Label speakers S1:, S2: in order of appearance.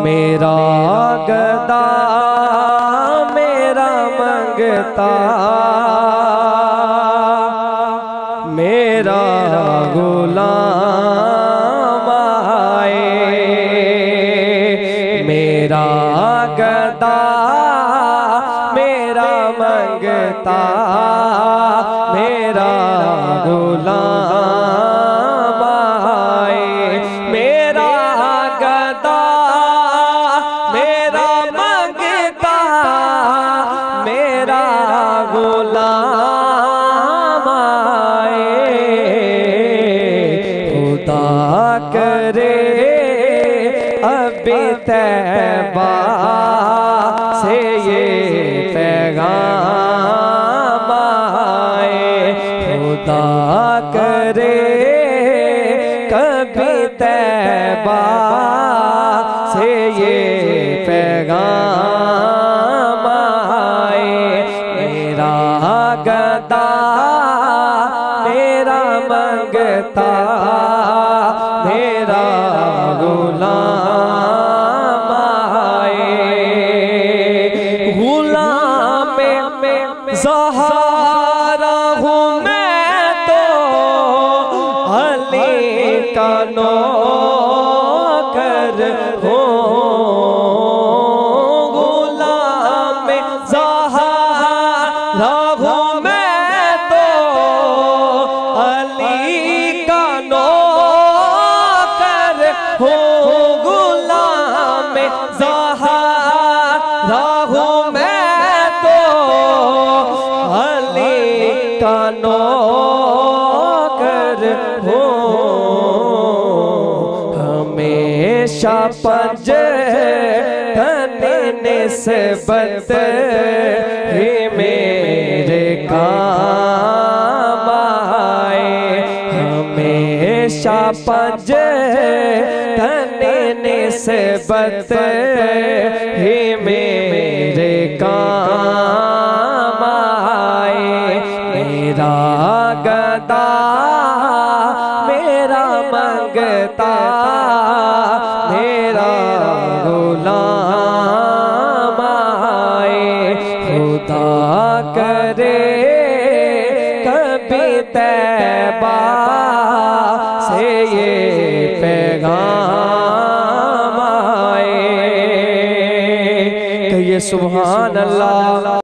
S1: मेरा गदा मेरा मंगता मेरा गुलाम आए। मेरा गदा मेरा मंगता मेरा गुलाम आए। मेरा गदा मेरा मंगता मेरा गुलाम आए। खुदा करे अभी तैबा से ये पैगाम आए। खुदा करे कभी तैबा से ये पैगाम आए। मेरा गदा मेरा मंगता मेरा गुलाम आए। गुलाम में ज़हरा हूँ मैं तो अली का नौकर हूँ। गुलाम में ज़हरा हूँ मैं तो अली का नौकर हूँ। गुलाम में ज़हरा हूँ मैं तो अली का नौकर हूँ। हमेशा पंजतने निस्बत ही मेरे काम आए। हमेशा पंजतने निस्बत ही मेरे काम आए। मेरा गदा मेरा मंगता मेरा गुलाम आए। खुदा करे कभी तैबा से ये पैगाम आए। कहिए सुभान अल्लाह।